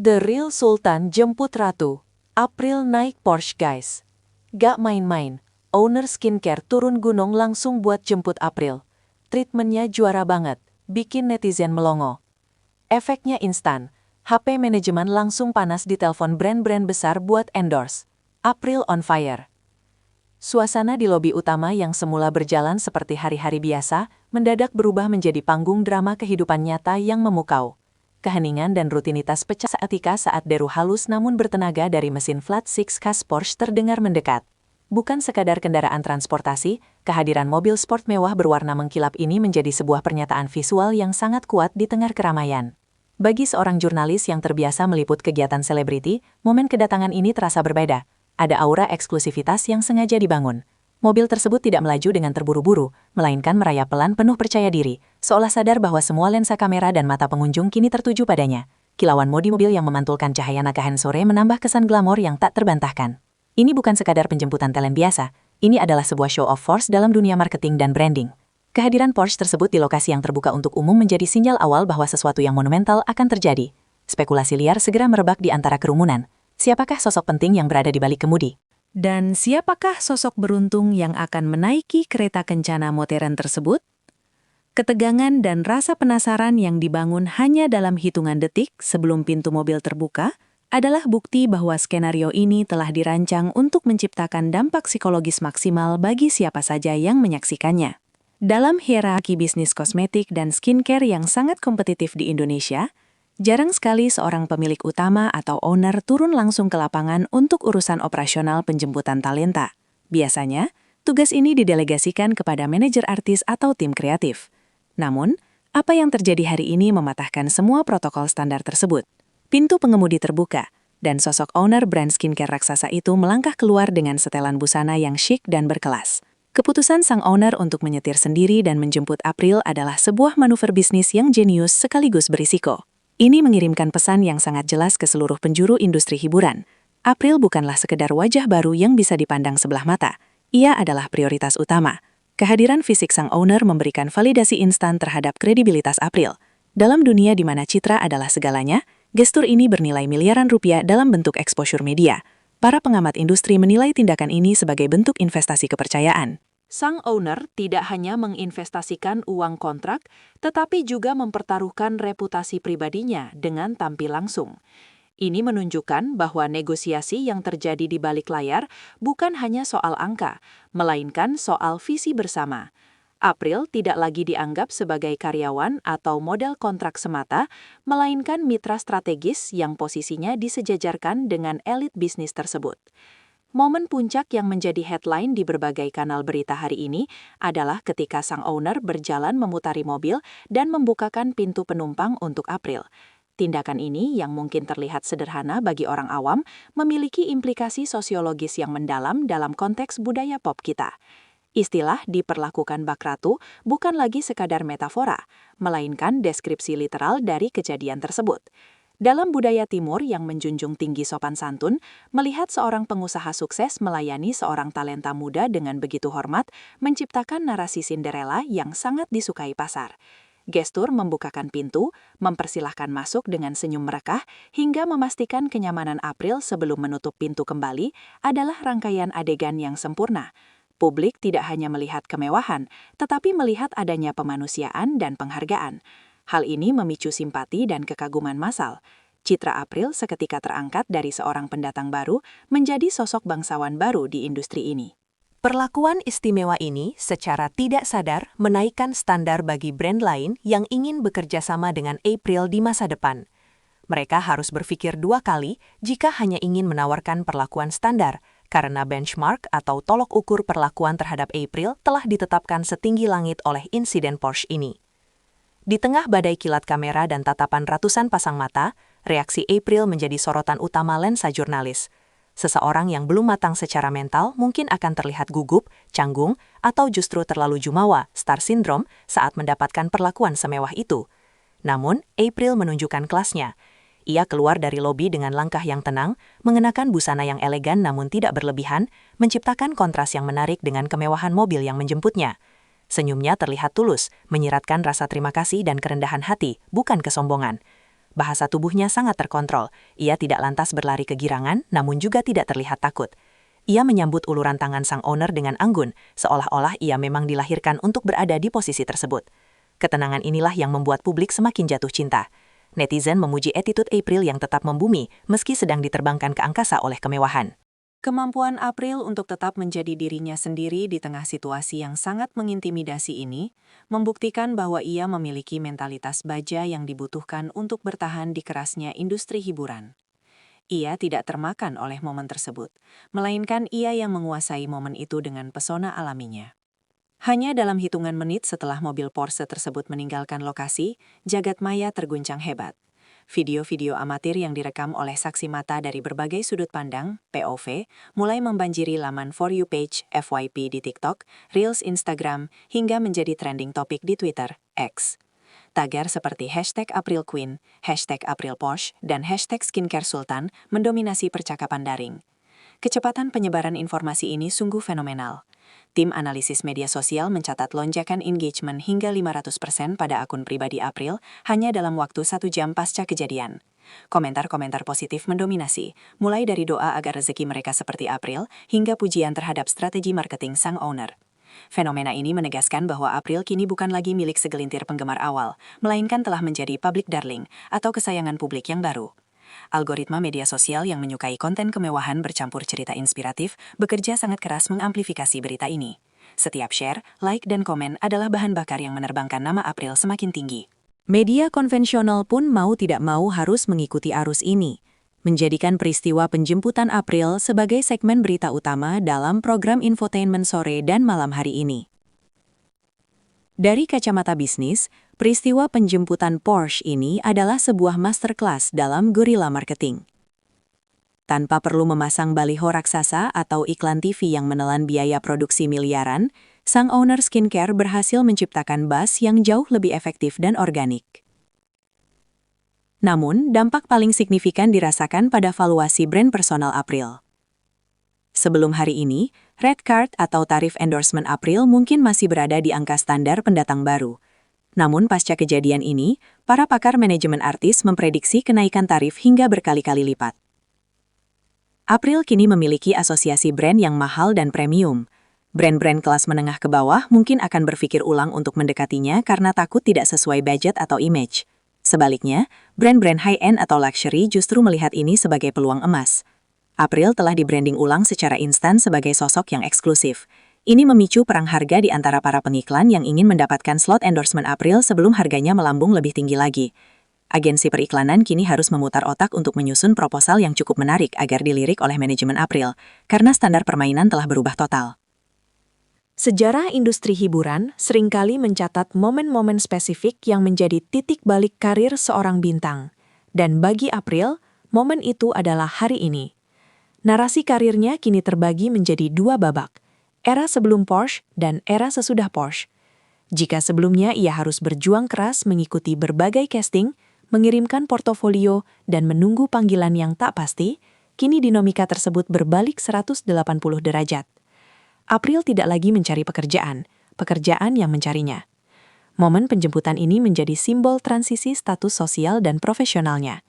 The Real Sultan jemput Ratu. April naik Porsche guys. Gak main-main, owner skincare turun gunung langsung buat jemput April. Treatmentnya juara banget, bikin netizen melongo. Efeknya instan, HP manajemen langsung panas di telepon brand-brand besar buat endorse. April on fire. Suasana di lobi utama yang semula berjalan seperti hari-hari biasa, mendadak berubah menjadi panggung drama kehidupan nyata yang memukau. Keheningan dan rutinitas pecah seketika saat deru halus namun bertenaga dari mesin flat six khas Porsche terdengar mendekat. Bukan sekadar kendaraan transportasi, kehadiran mobil sport mewah berwarna mengkilap ini menjadi sebuah pernyataan visual yang sangat kuat di tengah keramaian. Bagi seorang jurnalis yang terbiasa meliput kegiatan selebriti, momen kedatangan ini terasa berbeda. Ada aura eksklusivitas yang sengaja dibangun. Mobil tersebut tidak melaju dengan terburu-buru, melainkan merayap pelan penuh percaya diri, seolah sadar bahwa semua lensa kamera dan mata pengunjung kini tertuju padanya. Kilauan modi mobil yang memantulkan cahaya nagahan sore menambah kesan glamor yang tak terbantahkan. Ini bukan sekadar penjemputan talent biasa, ini adalah sebuah show of force dalam dunia marketing dan branding. Kehadiran Porsche tersebut di lokasi yang terbuka untuk umum menjadi sinyal awal bahwa sesuatu yang monumental akan terjadi. Spekulasi liar segera merebak di antara kerumunan. Siapakah sosok penting yang berada di balik kemudi? Dan siapakah sosok beruntung yang akan menaiki kereta kencana modern tersebut? Ketegangan dan rasa penasaran yang dibangun hanya dalam hitungan detik sebelum pintu mobil terbuka adalah bukti bahwa skenario ini telah dirancang untuk menciptakan dampak psikologis maksimal bagi siapa saja yang menyaksikannya. Dalam hierarki bisnis kosmetik dan skincare yang sangat kompetitif di Indonesia, jarang sekali seorang pemilik utama atau owner turun langsung ke lapangan untuk urusan operasional penjemputan talenta. Biasanya, tugas ini didelegasikan kepada manajer artis atau tim kreatif. Namun, apa yang terjadi hari ini mematahkan semua protokol standar tersebut. Pintu pengemudi terbuka, dan sosok owner brand skincare raksasa itu melangkah keluar dengan setelan busana yang syik dan berkelas. Keputusan sang owner untuk menyetir sendiri dan menjemput April adalah sebuah manuver bisnis yang jenius sekaligus berisiko. Ini mengirimkan pesan yang sangat jelas ke seluruh penjuru industri hiburan. April bukanlah sekedar wajah baru yang bisa dipandang sebelah mata. Ia adalah prioritas utama. Kehadiran fisik sang owner memberikan validasi instan terhadap kredibilitas April. Dalam dunia di mana citra adalah segalanya, gestur ini bernilai miliaran rupiah dalam bentuk exposure media. Para pengamat industri menilai tindakan ini sebagai bentuk investasi kepercayaan. Sang owner tidak hanya menginvestasikan uang kontrak, tetapi juga mempertaruhkan reputasi pribadinya dengan tampil langsung. Ini menunjukkan bahwa negosiasi yang terjadi di balik layar bukan hanya soal angka, melainkan soal visi bersama. April tidak lagi dianggap sebagai karyawan atau model kontrak semata, melainkan mitra strategis yang posisinya disejajarkan dengan elit bisnis tersebut. Momen puncak yang menjadi headline di berbagai kanal berita hari ini adalah ketika sang owner berjalan memutari mobil dan membukakan pintu penumpang untuk April. Tindakan ini, yang mungkin terlihat sederhana bagi orang awam, memiliki implikasi sosiologis yang mendalam dalam konteks budaya pop kita. Istilah diperlakukan bak ratu bukan lagi sekadar metafora, melainkan deskripsi literal dari kejadian tersebut. Dalam budaya timur yang menjunjung tinggi sopan santun, melihat seorang pengusaha sukses melayani seorang talenta muda dengan begitu hormat, menciptakan narasi Cinderella yang sangat disukai pasar. Gestur membukakan pintu, mempersilahkan masuk dengan senyum merekah, hingga memastikan kenyamanan April sebelum menutup pintu kembali adalah rangkaian adegan yang sempurna. Publik tidak hanya melihat kemewahan, tetapi melihat adanya pemanusiaan dan penghargaan. Hal ini memicu simpati dan kekaguman massal. Citra April seketika terangkat dari seorang pendatang baru menjadi sosok bangsawan baru di industri ini. Perlakuan istimewa ini secara tidak sadar menaikkan standar bagi brand lain yang ingin bekerja sama dengan April di masa depan. Mereka harus berpikir dua kali jika hanya ingin menawarkan perlakuan standar, karena benchmark atau tolok ukur perlakuan terhadap April telah ditetapkan setinggi langit oleh insiden Porsche ini. Di tengah badai kilat kamera dan tatapan ratusan pasang mata, reaksi April menjadi sorotan utama lensa jurnalis. Seseorang yang belum matang secara mental mungkin akan terlihat gugup, canggung, atau justru terlalu jumawa, star syndrome, saat mendapatkan perlakuan semewah itu. Namun, April menunjukkan kelasnya. Ia keluar dari lobi dengan langkah yang tenang, mengenakan busana yang elegan namun tidak berlebihan, menciptakan kontras yang menarik dengan kemewahan mobil yang menjemputnya. Senyumnya terlihat tulus, menyiratkan rasa terima kasih dan kerendahan hati, bukan kesombongan. Bahasa tubuhnya sangat terkontrol. Ia tidak lantas berlari kegirangan, namun juga tidak terlihat takut. Ia menyambut uluran tangan sang owner dengan anggun, seolah-olah ia memang dilahirkan untuk berada di posisi tersebut. Ketenangan inilah yang membuat publik semakin jatuh cinta. Netizen memuji attitude April yang tetap membumi meski sedang diterbangkan ke angkasa oleh kemewahan. Kemampuan April untuk tetap menjadi dirinya sendiri di tengah situasi yang sangat mengintimidasi ini membuktikan bahwa ia memiliki mentalitas baja yang dibutuhkan untuk bertahan di kerasnya industri hiburan. Ia tidak termakan oleh momen tersebut, melainkan ia yang menguasai momen itu dengan pesona alaminya. Hanya dalam hitungan menit setelah mobil Porsche tersebut meninggalkan lokasi, jagat maya terguncang hebat. Video-video amatir yang direkam oleh saksi mata dari berbagai sudut pandang, POV, mulai membanjiri laman For You page, FYP di TikTok, Reels Instagram, hingga menjadi trending topik di Twitter, X. Tagar seperti #AprilQueen, #AprilPorsche, dan #SkincareSultan mendominasi percakapan daring. Kecepatan penyebaran informasi ini sungguh fenomenal. Tim analisis media sosial mencatat lonjakan engagement hingga 500% pada akun pribadi April hanya dalam waktu 1 jam pasca kejadian. Komentar-komentar positif mendominasi, mulai dari doa agar rezeki mereka seperti April hingga pujian terhadap strategi marketing sang owner. Fenomena ini menegaskan bahwa April kini bukan lagi milik segelintir penggemar awal, melainkan telah menjadi public darling atau kesayangan publik yang baru. Algoritma media sosial yang menyukai konten kemewahan bercampur cerita inspiratif bekerja sangat keras mengamplifikasi berita ini. Setiap share, like, dan komen adalah bahan bakar yang menerbangkan nama April semakin tinggi. Media konvensional pun mau tidak mau harus mengikuti arus ini, menjadikan peristiwa penjemputan April sebagai segmen berita utama dalam program infotainment sore dan malam hari ini. Dari kacamata bisnis, peristiwa penjemputan Porsche ini adalah sebuah masterclass dalam guerrilla marketing. Tanpa perlu memasang baliho raksasa atau iklan TV yang menelan biaya produksi miliaran, sang owner skincare berhasil menciptakan buzz yang jauh lebih efektif dan organik. Namun, dampak paling signifikan dirasakan pada valuasi brand personal April. Sebelum hari ini, red card atau tarif endorsement April mungkin masih berada di angka standar pendatang baru. Namun pasca kejadian ini, para pakar manajemen artis memprediksi kenaikan tarif hingga berkali-kali lipat. April kini memiliki asosiasi brand yang mahal dan premium. Brand-brand kelas menengah ke bawah mungkin akan berpikir ulang untuk mendekatinya karena takut tidak sesuai budget atau image. Sebaliknya, brand-brand high-end atau luxury justru melihat ini sebagai peluang emas. April telah di-branding ulang secara instan sebagai sosok yang eksklusif. Ini memicu perang harga di antara para pengiklan yang ingin mendapatkan slot endorsement April sebelum harganya melambung lebih tinggi lagi. Agensi periklanan kini harus memutar otak untuk menyusun proposal yang cukup menarik agar dilirik oleh manajemen April, karena standar permainan telah berubah total. Sejarah industri hiburan seringkali mencatat momen-momen spesifik yang menjadi titik balik karir seorang bintang. Dan bagi April, momen itu adalah hari ini. Narasi karirnya kini terbagi menjadi 2 babak, era sebelum Porsche dan era sesudah Porsche. Jika sebelumnya ia harus berjuang keras mengikuti berbagai casting, mengirimkan portofolio, dan menunggu panggilan yang tak pasti, kini dinamika tersebut berbalik 180 derajat. April tidak lagi mencari pekerjaan yang mencarinya. Momen penjemputan ini menjadi simbol transisi status sosial dan profesionalnya.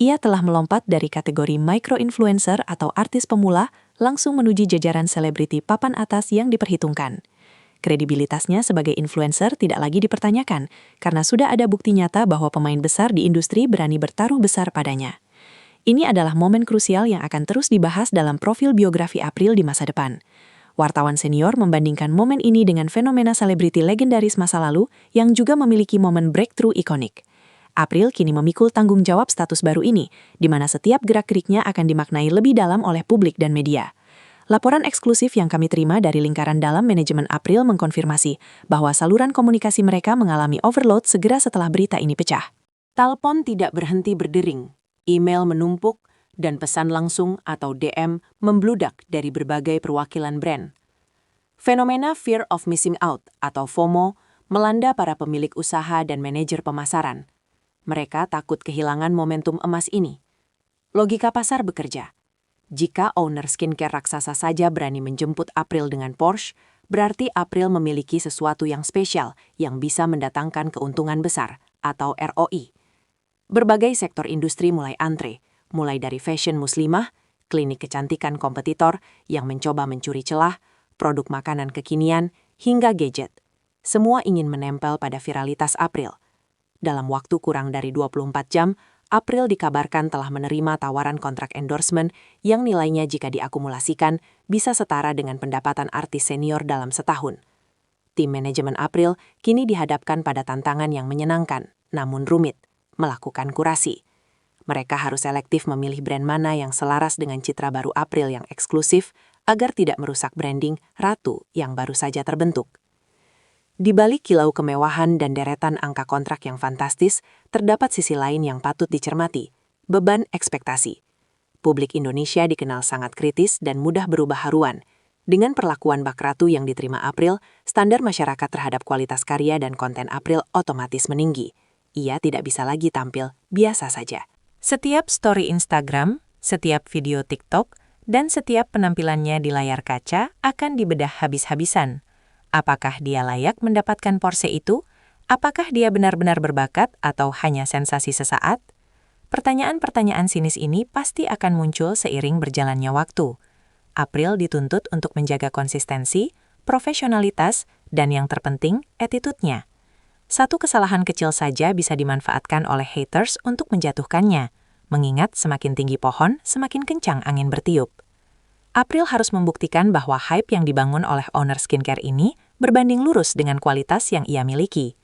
Ia telah melompat dari kategori micro-influencer atau artis pemula langsung menuju jajaran selebriti papan atas yang diperhitungkan. Kredibilitasnya sebagai influencer tidak lagi dipertanyakan karena sudah ada bukti nyata bahwa pemain besar di industri berani bertaruh besar padanya. Ini adalah momen krusial yang akan terus dibahas dalam profil biografi April di masa depan. Wartawan senior membandingkan momen ini dengan fenomena selebriti legendaris masa lalu yang juga memiliki momen breakthrough ikonik. April kini memikul tanggung jawab status baru ini, di mana setiap gerak-geriknya akan dimaknai lebih dalam oleh publik dan media. Laporan eksklusif yang kami terima dari lingkaran dalam manajemen April mengkonfirmasi bahwa saluran komunikasi mereka mengalami overload segera setelah berita ini pecah. Telepon tidak berhenti berdering, email menumpuk, dan pesan langsung atau DM membludak dari berbagai perwakilan brand. Fenomena fear of missing out atau FOMO melanda para pemilik usaha dan manajer pemasaran. Mereka takut kehilangan momentum emas ini. Logika pasar bekerja. Jika owner skincare raksasa saja berani menjemput April dengan Porsche, berarti April memiliki sesuatu yang spesial yang bisa mendatangkan keuntungan besar atau ROI. Berbagai sektor industri mulai antre, mulai dari fashion muslimah, klinik kecantikan kompetitor yang mencoba mencuri celah, produk makanan kekinian, hingga gadget. Semua ingin menempel pada viralitas April. Dalam waktu kurang dari 24 jam, April dikabarkan telah menerima tawaran kontrak endorsement yang nilainya jika diakumulasikan bisa setara dengan pendapatan artis senior dalam setahun. Tim manajemen April kini dihadapkan pada tantangan yang menyenangkan, namun rumit, melakukan kurasi. Mereka harus selektif memilih brand mana yang selaras dengan citra baru April yang eksklusif agar tidak merusak branding Ratu yang baru saja terbentuk. Di balik kilau kemewahan dan deretan angka kontrak yang fantastis, terdapat sisi lain yang patut dicermati, beban ekspektasi. Publik Indonesia dikenal sangat kritis dan mudah berubah haruan. Dengan perlakuan bak Ratu yang diterima April, standar masyarakat terhadap kualitas karya dan konten April otomatis meninggi. Ia tidak bisa lagi tampil biasa saja. Setiap story Instagram, setiap video TikTok, dan setiap penampilannya di layar kaca akan dibedah habis-habisan. Apakah dia layak mendapatkan porsi itu? Apakah dia benar-benar berbakat atau hanya sensasi sesaat? Pertanyaan-pertanyaan sinis ini pasti akan muncul seiring berjalannya waktu. April dituntut untuk menjaga konsistensi, profesionalitas, dan yang terpenting, attitude-nya. Satu kesalahan kecil saja bisa dimanfaatkan oleh haters untuk menjatuhkannya, mengingat semakin tinggi pohon, semakin kencang angin bertiup. April harus membuktikan bahwa hype yang dibangun oleh owner skincare ini berbanding lurus dengan kualitas yang ia miliki.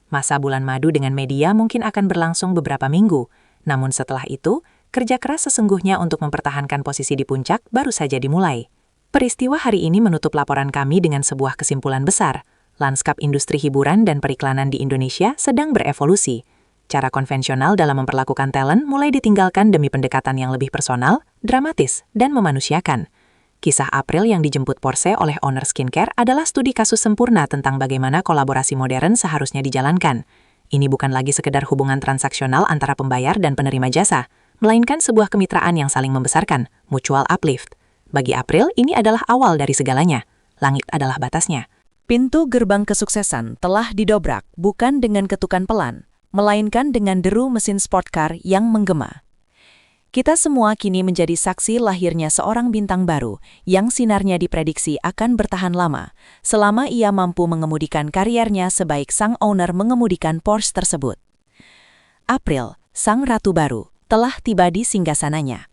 Masa bulan madu dengan media mungkin akan berlangsung beberapa minggu, namun setelah itu, kerja keras sesungguhnya untuk mempertahankan posisi di puncak baru saja dimulai. Peristiwa hari ini menutup laporan kami dengan sebuah kesimpulan besar. Lanskap industri hiburan dan periklanan di Indonesia sedang berevolusi. Cara konvensional dalam memperlakukan talent mulai ditinggalkan demi pendekatan yang lebih personal, dramatis, dan memanusiakan. Kisah April yang dijemput Porsche oleh owner skincare adalah studi kasus sempurna tentang bagaimana kolaborasi modern seharusnya dijalankan. Ini bukan lagi sekedar hubungan transaksional antara pembayar dan penerima jasa, melainkan sebuah kemitraan yang saling membesarkan, mutual uplift. Bagi April, ini adalah awal dari segalanya. Langit adalah batasnya. Pintu gerbang kesuksesan telah didobrak bukan dengan ketukan pelan, melainkan dengan deru mesin sport car yang menggema. Kita semua kini menjadi saksi lahirnya seorang bintang baru yang sinarnya diprediksi akan bertahan lama, selama ia mampu mengemudikan karirnya sebaik sang owner mengemudikan Porsche tersebut. April, sang ratu baru, telah tiba di singgasananya.